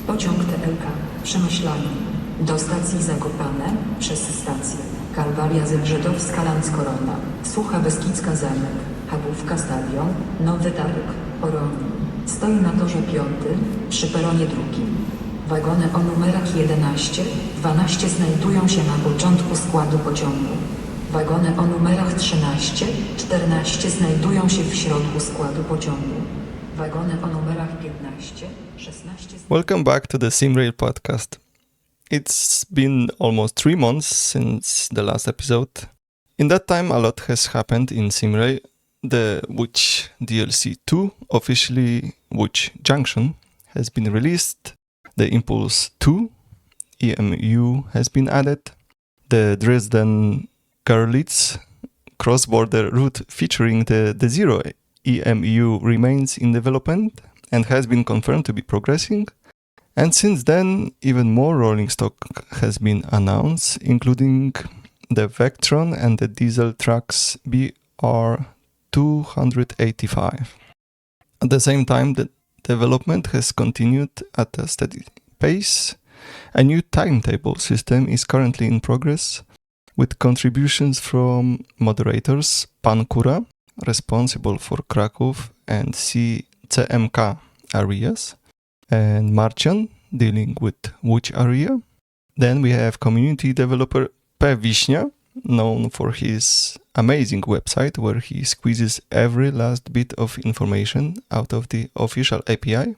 Pociąg TLK, Przemyślanie. Do stacji Zakopane, przez stację. Kalwaria Zebrzydowska-Landskorona, Sucha Beskidzka Zamek, Chabówka Stadion, Nowy Targ, Oronin. Stoi na torze 5, przy peronie 2. Wagony o numerach 11, 12 znajdują się na początku składu pociągu. Wagony o numerach 13, 14 znajdują się w środku składu pociągu. Wagony o numerach 15, 16... Welcome back to the SimRail podcast. It's been almost 3 months since the last episode. In that time, a lot has happened in SimRail. The Witch DLC 2, officially Witch Junction, has been released. The Impulse 2 EMU has been added. The Dresden Görlitz cross-border route featuring the Zero EMU remains in development and has been confirmed to be progressing. And since then, even more rolling stock has been announced, including the Vectron and the diesel trucks BR285. At the same time, the development has continued at a steady pace. A new timetable system is currently in progress, with contributions from moderators Pankura, responsible for Kraków and CMK areas, and Marcian, dealing with which area. Then we have community developer P. Wiśnia, known for his amazing website where he squeezes every last bit of information out of the official API.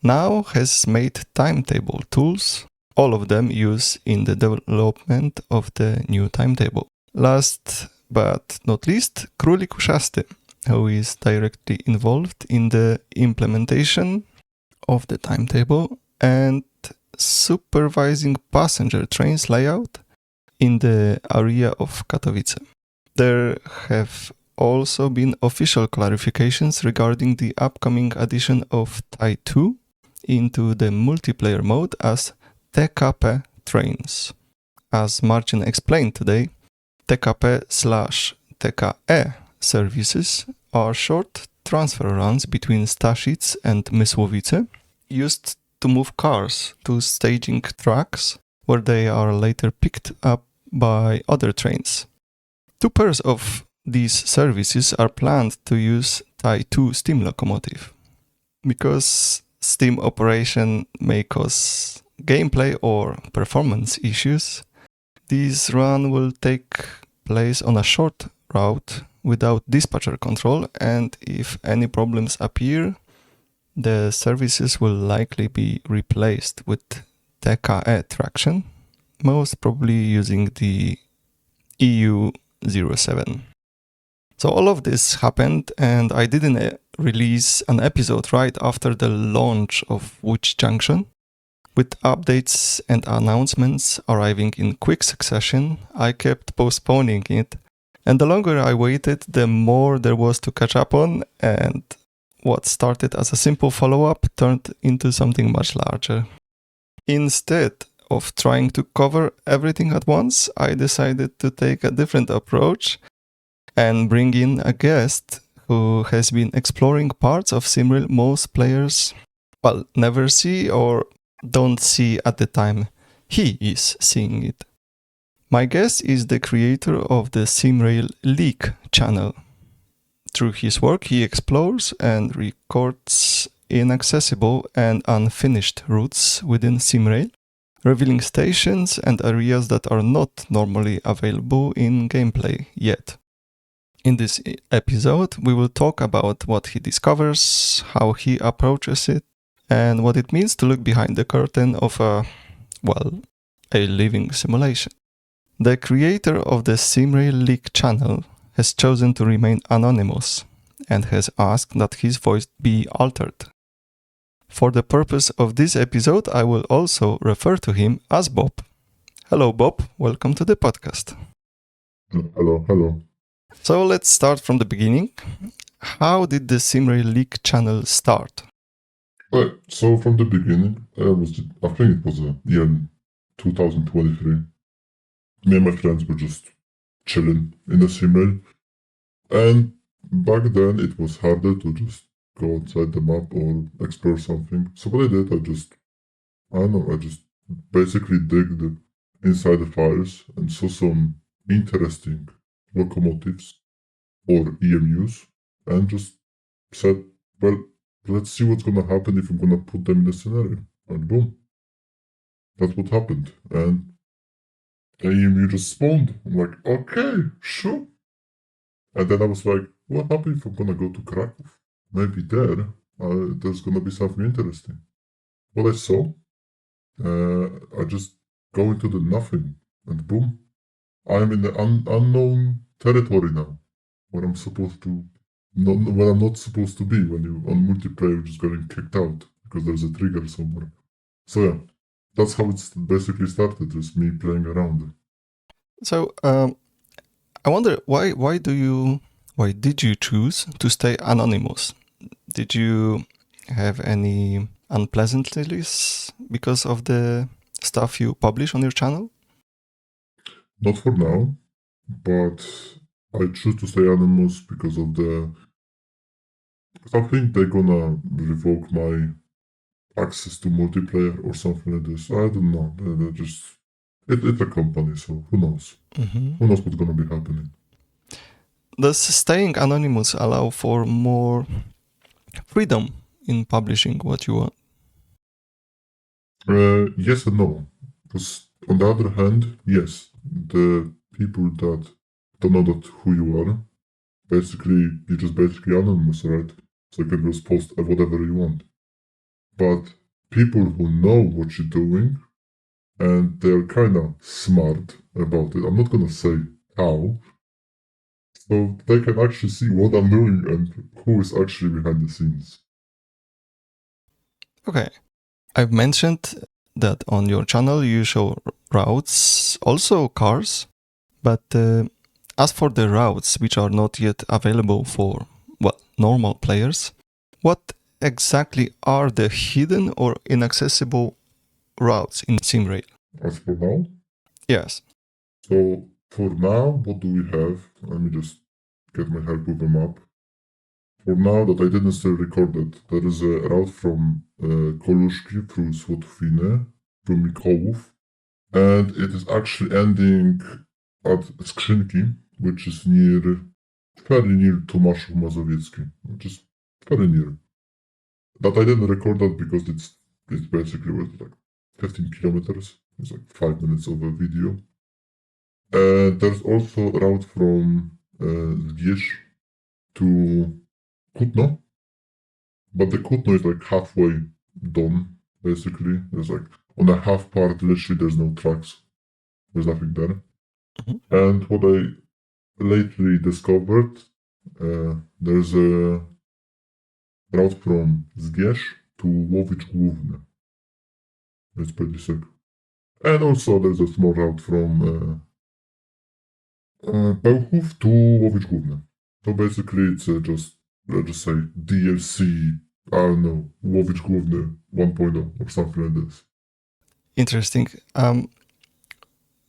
Now has made timetable tools, all of them used in the development of the new timetable. Last but not least, Królik Uszasty, who is directly involved in the implementation of the timetable and supervising passenger trains layout in the area of Katowice. There have also been official clarifications regarding the upcoming addition of TIE 2 into the multiplayer mode as TKP trains. As Marcin explained today, TKP/TKE services are short transfer runs between Staszic and Mysłowice, used to move cars to staging tracks where they are later picked up by other trains. 2 pairs of these services are planned to use TIE 2 steam locomotive. Because steam operation may cause gameplay or performance issues, this run will take place on a short route without dispatcher control, and if any problems appear, the services will likely be replaced with TKE traction, most probably using the EU07. So all of this happened, and I didn't release an episode right after the launch of Witch Junction. With updates and announcements arriving in quick succession, I kept postponing it, and the longer I waited, the more there was to catch up on, and what started as a simple follow-up turned into something much larger. Instead of trying to cover everything at once, I decided to take a different approach and bring in a guest who has been exploring parts of SimRail most players, never see or don't see at the time he is seeing it. My guest is the creator of the SimrailLeak channel. Through his work, he explores and records inaccessible and unfinished routes within SimRail, revealing stations and areas that are not normally available in gameplay yet. In this episode, we will talk about what he discovers, how he approaches it, and what it means to look behind the curtain of a living simulation. The creator of the SimrailLeak channel has chosen to remain anonymous and has asked that his voice be altered. For the purpose of this episode, I will also refer to him as Bob. Hello, Bob. Welcome to the podcast. Hello. So let's start from the beginning. How did the SimrailLeak channel start? So from the beginning, I think it was the year 2023. Me and my friends were just chilling in the SimRail. And back then it was harder to just go outside the map or explore something. So what I did, I just basically digged inside the files and saw some interesting locomotives or EMUs and just said, well, let's see what's gonna happen if I'm gonna put them in a scenario. And boom. That's what happened. And the EMU just spawned. I'm like, okay, sure. And then I was like, what happens if I'm gonna go to Krakow? Maybe there's gonna be something interesting. What I saw, I just go into the nothing, and boom, I'm in the unknown territory now, where I'm supposed to, where I'm not supposed to be. When you on multiplayer, you're just getting kicked out because there's a trigger somewhere. So yeah, that's how it's basically started. Just me playing around. So I wonder why did you choose to stay anonymous? Did you have any unpleasantness because of the stuff you publish on your channel? Not for now, but I choose to stay anonymous because I think they're gonna revoke my access to multiplayer or something like this. I don't know. They're just it's a company, so who knows? Mm-hmm. Who knows what's gonna be happening? Does staying anonymous allow for more freedom in publishing what you want? Yes and no. Because on the other hand, yes, the people that don't know that who you are, you're just basically anonymous, right? So you can just post whatever you want. But people who know what you're doing and they're kind of smart about it. I'm not gonna say how, so they can actually see what I'm doing and who is actually behind the scenes. Okay. I've mentioned that on your channel you show routes, also cars, but as for the routes which are not yet available for, well, normal players, what exactly are the hidden or inaccessible routes in SimRail? As for now, Yes. so for now, what do we have? Let me just get my help with the map. For now, that I didn't still record it, there is a route from Koluszki through Swatowinę, through Mikołów, and it is actually ending at Skrzynki, which is fairly near Tomaszów Mazowiecki, which is very near. That I didn't record that because it's basically like 15 kilometers. It's like 5 minutes of a video. There's also a route from Zgierz to Kutno, but the Kutno is like halfway done, basically. There's like, on a half part, literally there's no tracks. There's nothing there. Mhm. And what I lately discovered, there's a route from Zgierz to Łowicz Główny. It's pretty sick. And also there's a small route from Bełchów to Łowicz Główny. So basically it's just, let's just say, DLC, I don't know, Łowicz Główny 1.0 or something like this. Interesting.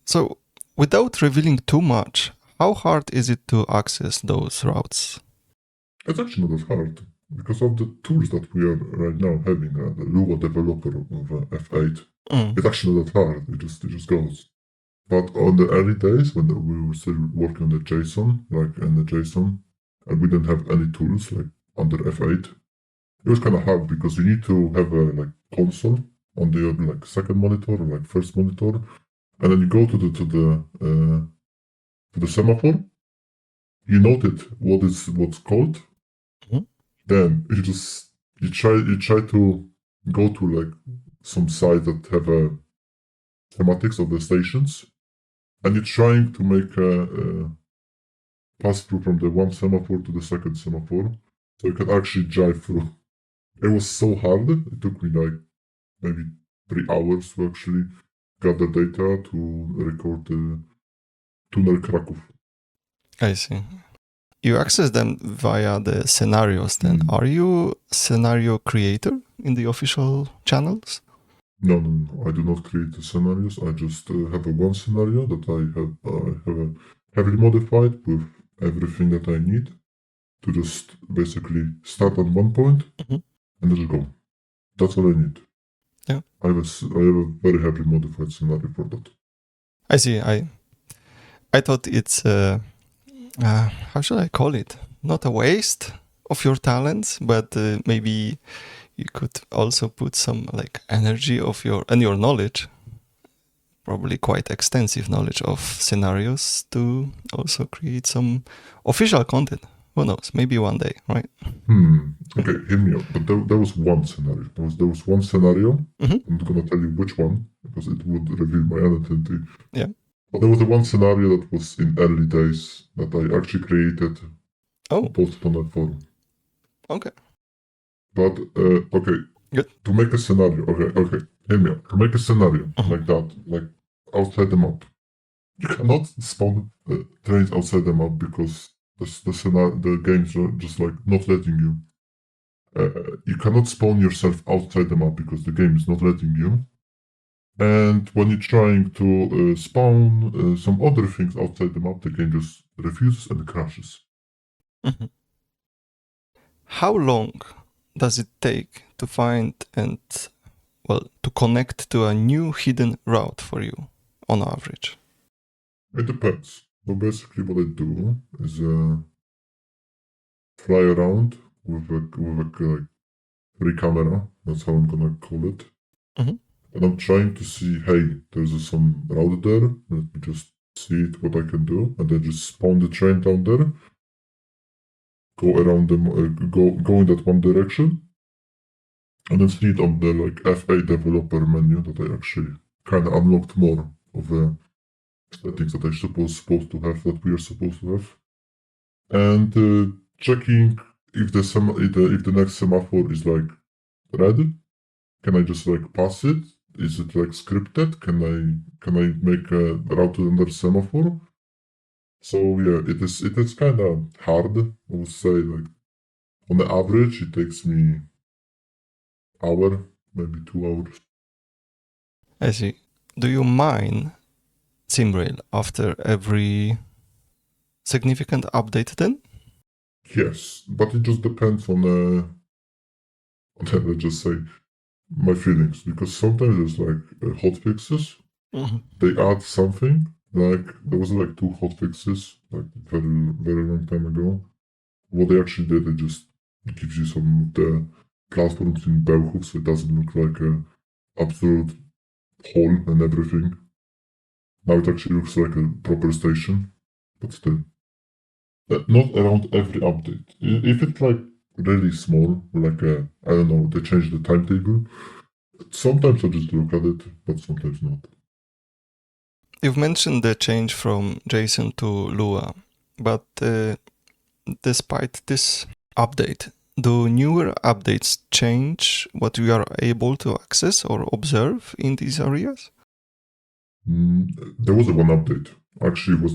So, without revealing too much, how hard is it to access those routes? It's actually not that hard because of the tools that we are right now having. The Lua developer of F8, Mm. it's actually not that hard. It just goes. But on the early days when we were still working on the JSON, and we didn't have any tools like under F8, it was kind of hard because you need to have a console on the like second monitor or like first monitor, and then you go to the semaphore. You noted what's called. Mhm. Then you try to go to like some site that have a schematics of the stations, and you're trying to make a pass through from the one semaphore to the second semaphore, so you can actually drive through. It was so hard. It took me like maybe 3 hours to actually gather data to record the Tunnel Kraków. I see. You access them via the scenarios then. Mm. Are you scenario creator in the official channels? No. I do not create the scenarios. I just have a one scenario that I have heavily modified with everything that I need to just basically start on one point Mhm. and just go. That's all I need. Yeah. I have a very happy modified scenario for that. I see. I thought it's how should I call it? Not a waste of your talents, but maybe you could also put some like energy of your knowledge, probably quite extensive knowledge of scenarios, to also create some official content. Who knows? Maybe one day, right? Okay, hear me out. But there was one scenario. There was one scenario. Mhm. I'm not gonna tell you which one because it would reveal my identity. Yeah. But there was one scenario that was in early days that I actually created, Oh, posted on that forum. okay. But okay, Good. to make a scenario, okay, hear me out. To make a scenario like that, like outside the map, you cannot spawn trains outside the map because the games are just like not letting you. You cannot spawn yourself outside the map because the game is not letting you. And when you're trying to spawn some other things outside the map, the game just refuses and crashes. Mhm. How long does it take to find and, well, to connect to a new hidden route for you on average? It depends. So basically, what I do is fly around with a free camera. That's how I'm gonna call it. Mhm. And I'm trying to see, hey, there's some route there. Let me just see it, what I can do, and then just spawn the train down there. Go around them, go in that one direction, and then see it on the like F8 developer menu that I actually kind of unlocked more of the settings that I supposed to have, that we are supposed to have, and checking if the next semaphore is like red. Can I just like pass it? Is it like scripted? Can I make a route to another semaphore? So yeah, it is kind of hard. I would say like on the average it takes me hour, maybe 2 hours. I see. Do you mine SimRail after every significant update then? Yes, but it just depends let's just say my feelings, because sometimes there's like hot fixes. Mhm. They add something. Like there was like 2 hot fixes like very long time ago. What they actually did, it just gives you some of the platforms in Belgium, so it doesn't look like a absolute hole and everything. Now it actually looks like a proper station, but still. Not around every update. If it's like really small, like I don't know, they change the timetable, sometimes I just look at it, but sometimes not. You've mentioned the change from JSON to Lua, but despite this update, do newer updates change what we are able to access or observe in these areas? There was one update. Actually, this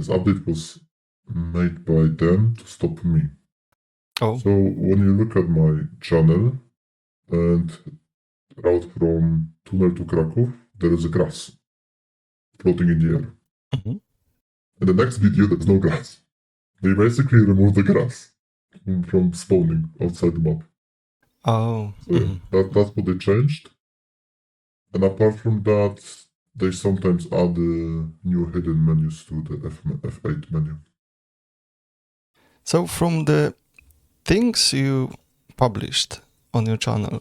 update was made by them to stop me. Oh. So when you look at my channel and route from Tunnel to Krakow, there is a grass floating in the air. Mhm. In the next video, there's no grass. They basically removed the grass from spawning outside the map. Oh. So yeah, Mhm. that's what they changed. And apart from that, they sometimes add new hidden menus to the F8 menu. So from the things you published on your channel,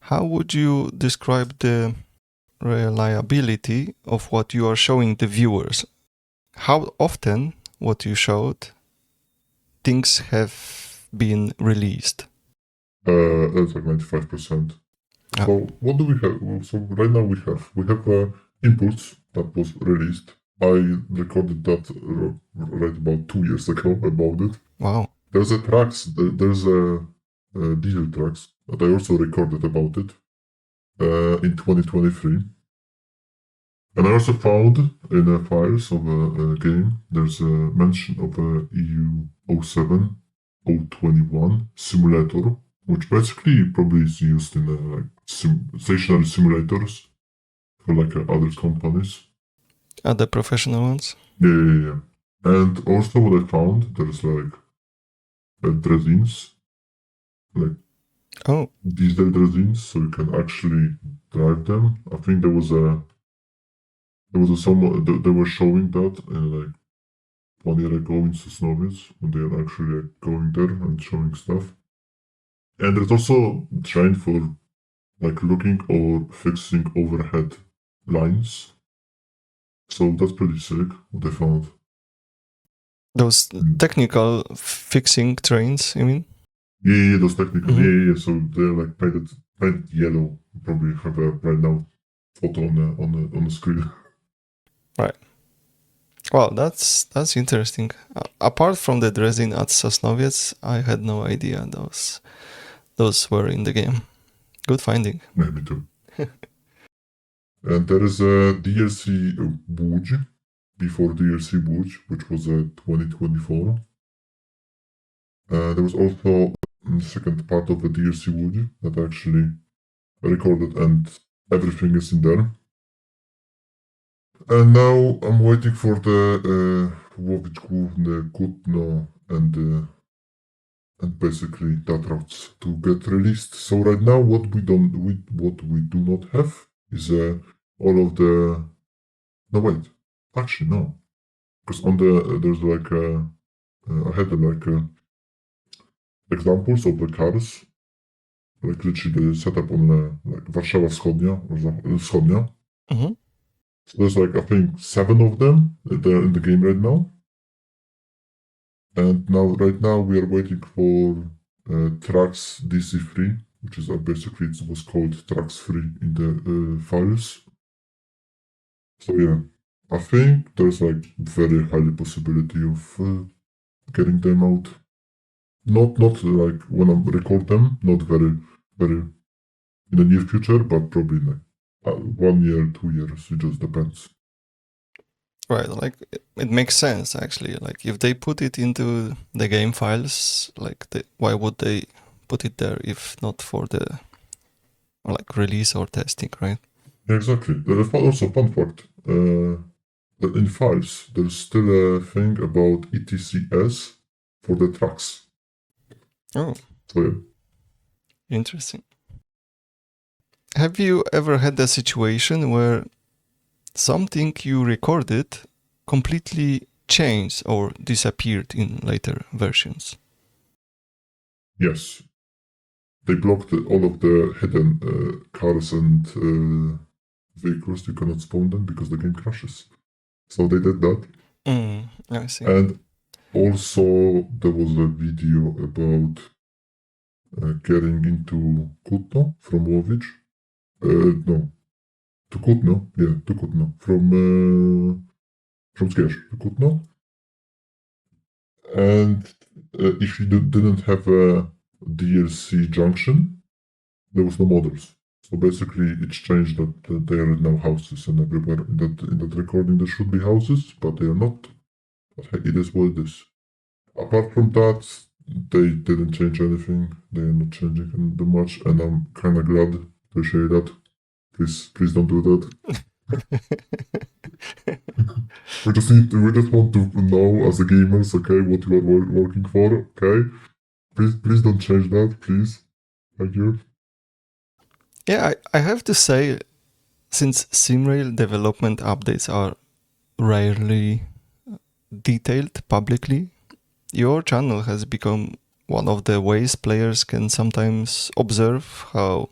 how would you describe the reliability of what you are showing the viewers? How often what you showed things have been released? That's like 95%. Ah. So what do we have? So right now we have Impulse that was released. I recorded that right about 2 years ago about it. Wow. There's a diesel tracks that I also recorded about it in 2023. And I also found in the files of a game, there's a mention of a EU07 021 simulator, which basically probably is used in like stationary simulators for like other companies. Are the professional ones? Yeah. And also what I found, there's like resins, like Oh, diesel resins, so you can actually drive them. I think they were showing that like 1 year ago in Sosnowiec when they are actually going there and showing stuff. And there's also a trend for like looking or fixing overhead lines. So that's pretty sick what they found. those Mm. technical fixing trains, you mean? Yeah, those technical. Mhm. Yeah. So they're like painted yellow. You probably have a right now photo on the screen. Right. Well, that's interesting. Apart from the resin at Sosnowiec, I had no idea those were in the game. Good finding. Yeah, me too. And there is a DLC Łódź before DLC Łódź, which was 2024. There was also the second part of the DLC Łódź that I actually recorded, and everything is in there. And now I'm waiting for the Łowicz Główny, Kutno, and basically that routes to get released. So right now, what we do not have is all of the. No wait, actually no, because on the there's like I had like examples of the cars, like literally the setup on like Warszawa Wschodnia or Wschodnia. Mhm. So there's like I think 7 of them. They're in the game right now. And right now, we are waiting for tracks DC3, which is basically it was called tracks free in the files. So yeah, I think there's like very highly possibility of getting them out. Not like when I record them, not very in the near future, but probably like 1 year, 2 years. It just depends. Right, like it makes sense actually. Like if they put it into the game files, like why would they put it there if not for the like release or testing, right? Yeah, exactly. There's also fun fact. But in files, there's still a thing about ETCS for the tracks. Oh, So yeah. interesting. Have you ever had a situation where something you recorded completely changed or disappeared in later versions? Yes. They blocked all of the hidden cars and vehicles. You cannot spawn them because the game crashes. So they did that. I see. And also there was a video about getting into Kutno from Łowicz. No, to Kutno. Yeah, to Kutno. From Skierz to Kutno. And if you didn't have a DLC junction, there was no models. So basically, it's changed that there are now houses, and everywhere in that recording there should be houses, but they are not. But hey, it is what it is. Apart from that, they didn't change anything. They are not changing much, and I'm kind of glad to share that. Please don't do that. We just want to know as a gamers, okay, what you are working for, okay? Please don't change that, please. Thank you. Yeah, I have to say, since SimRail development updates are rarely detailed publicly, your channel has become one of the ways players can sometimes observe how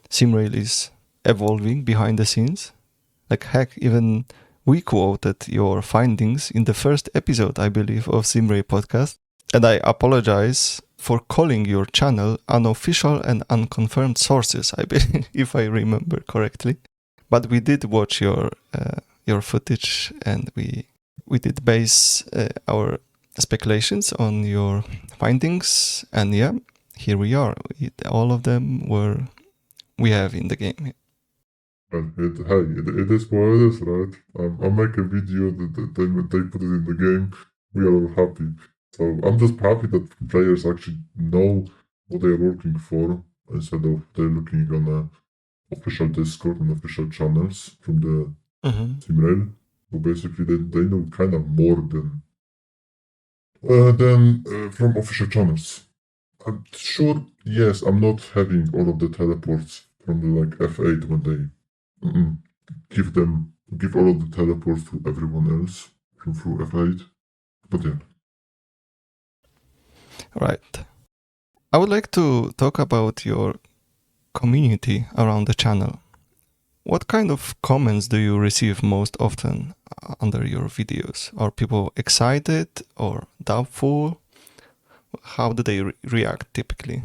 SimRail is evolving behind the scenes. Like, heck, even we quoted your findings in the first episode, I believe, of SimRail podcast. And I apologize for calling your channel unofficial and unconfirmed sources, I believe, if I remember correctly. But we did watch your footage, and we did base our speculations on your findings, and yeah, here we are. All of them we have in the game. And it is what it is, right? I make a video that they put it in the game. We are all happy. So I'm just happy that players actually know what they are working for instead of they're looking on a official Discord and official channels from the Mm-hmm. SimRail. So basically, they know kind of more than Then from official channels. I'm sure, yes, I'm not having all of the teleports from the like F8 when they give all of the teleports to everyone else through F8. But yeah. Right. I would like to talk about your community around the channel. What kind of comments do you receive most often under your videos? Are people excited or doubtful? How do they react typically?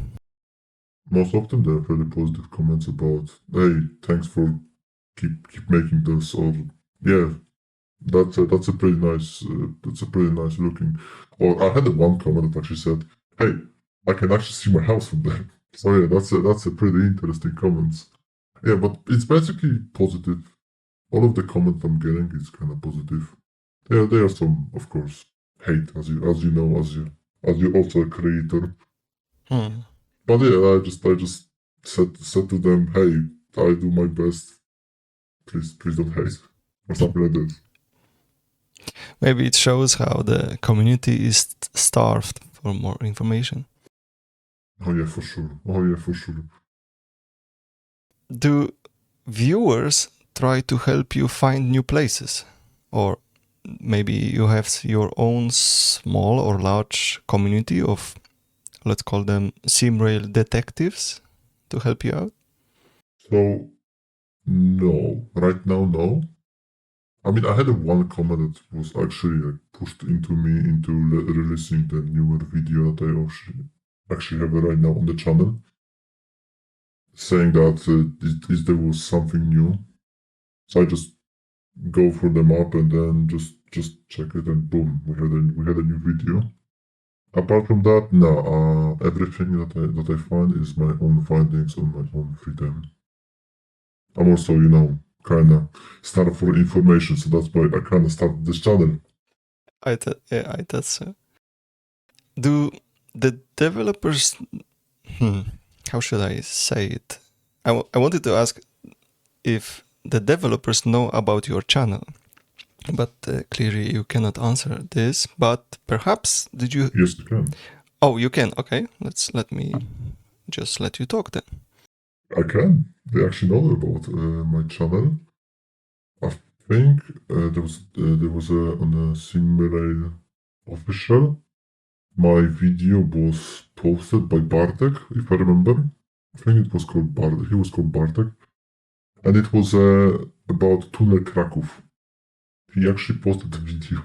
Most often they're very positive comments about, hey, thanks for keep making those, or yeah, that's a pretty nice looking. Or I had one comment that actually said, hey, I can actually see my house from there. So yeah, that's a pretty interesting comments. Yeah, but it's basically positive. All of the comments I'm getting is kind of positive. There are some, of course, hate as you know, as you also a creator. But yeah, I just said to them, hey, I do my best. Please don't hate or something like this. Maybe it shows how the community is starved for more information. Oh yeah, for sure. Oh yeah, for sure. Do viewers try to help you find new places? Or maybe you have your own small or large community of, let's call them SimRail detectives to help you out? So no, right now no. I mean, I had one comment that was actually like, pushed into me into releasing the newer video that I actually have right now on the channel, saying that there was something new. So I just go for the map and then just check it and boom, we had a new video. Apart from that, no, everything that I find is my own findings on my own free time. I'm also, kind of starved for information, so that's why I kind of started this channel. I thought so. Do the developers, how should I say it? I wanted to ask if the developers know about your channel, but clearly you cannot answer this. But perhaps did you? Yes, I can. Oh, you can. Okay, let me just let you talk then. I can. They actually know about my channel. I think there was on a SimRail official. My video was posted by Bartek, if I remember. I think it was called Bartek. He was called Bartek, and it was about Tunnel Kraków. He actually posted the video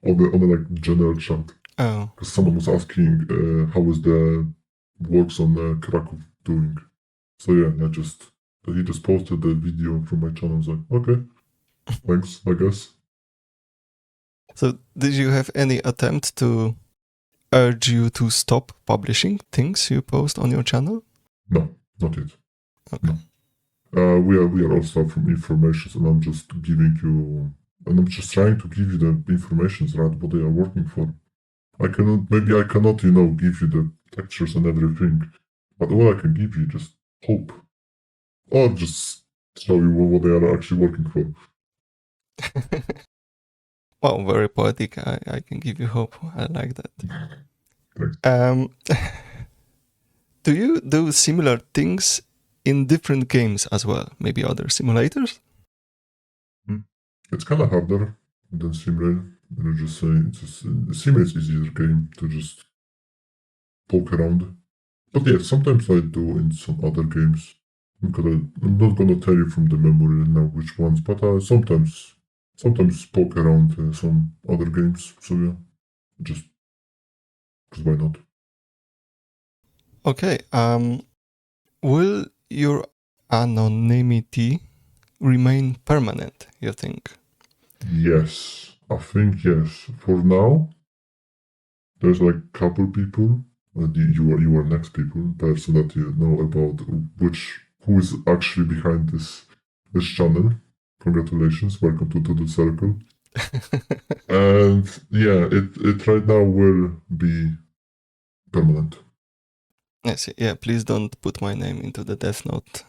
on the like general chat. Oh, Because someone was asking how is the works on Kraków doing. So yeah, he just posted the video from my channel. I was like, okay, thanks, I guess. so did you have any attempt to urge you to stop publishing things you post on your channel? No, not yet. Okay. No. We are all stuff from information, and I'm just giving you, and I'm just trying to give you the information right what they are working for. I cannot give you the textures and everything, but all I can give you just hope, or just show you what they are actually working for. Wow, very poetic. I can give you hope. I like that. Thanks. Do you do similar things in different games as well? Maybe other simulators? It's kind of harder than SimRail. I just say SimRail is easier game to just poke around. But yeah, sometimes I do in some other games. I'm not gonna tell you from the memory now which ones, but I sometimes poke around some other games. So yeah, just because why not? Okay. Will your anonymity remain permanent, you think? Yes, I think yes. For now, there's like a couple people. You are next person that you know about who is actually behind this channel. Congratulations, welcome to the circle. And yeah, it right now will be permanent. Yes, yeah, please don't put my name into the Death Note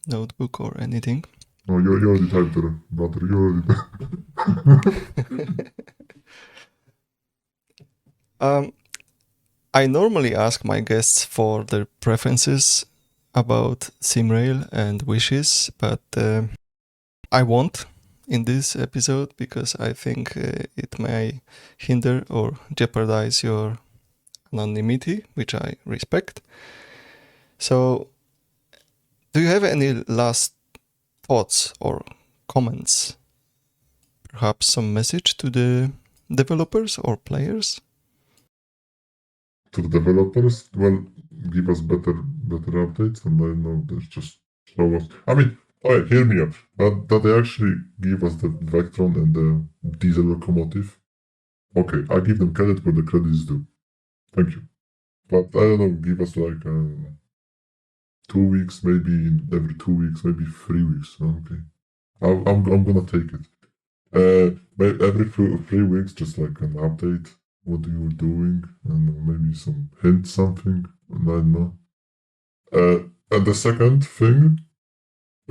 notebook or anything. Oh, you already typed there, brother. You already. I normally ask my guests for their preferences about SimRail and wishes, but I won't in this episode because I think it may hinder or jeopardize your anonymity, which I respect. So, do you have any last thoughts or comments? Perhaps some message to the developers or players? To the developers, well, give us better updates, and I know there's just show us. I mean, alright, hear me out. That they actually give us the Vectron and the diesel locomotive. Okay, I give them credit where the credit is due. Thank you. But I don't know, give us like 2 weeks, maybe every 2 weeks, maybe 3 weeks. Okay, I'm gonna take it. Every 3 weeks, just like an update, what you were doing, and maybe some hint, something, and I don't know. And the second thing,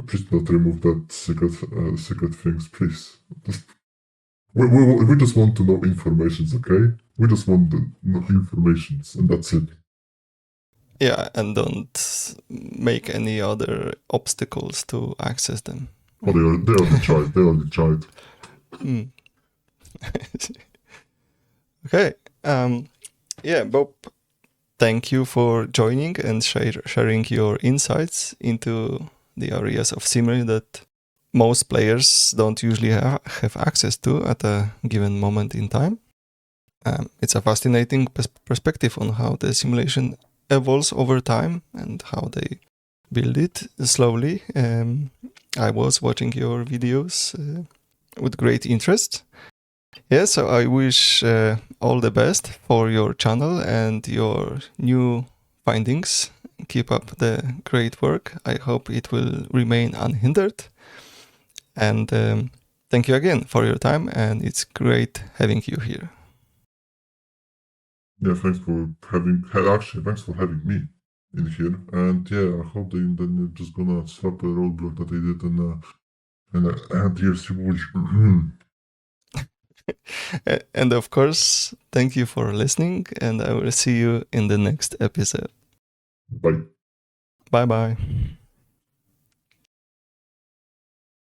please not remove that secret things, please. We just want to know informations, okay? We just want the informations, and that's it. Yeah, and don't make any other obstacles to access them. Oh, they already tried. They already tried. Mm. Okay. Yeah, Bob, thank you for joining and sharing your insights into the areas of SimRail that most players don't usually have access to at a given moment in time. It's a fascinating perspective on how the simulation evolves over time and how they build it slowly. I was watching your videos with great interest. Yeah, so I wish all the best for your channel and your new findings. Keep up the great work. I hope it will remain unhindered. And thank you again for your time, and it's great having you here. Yeah, thanks for having me in here. And yeah, I hope then they're just gonna swap a roadblock that they did and add here simulation. And of course, thank you for listening, and I will see you in the next episode. Bye. Bye bye.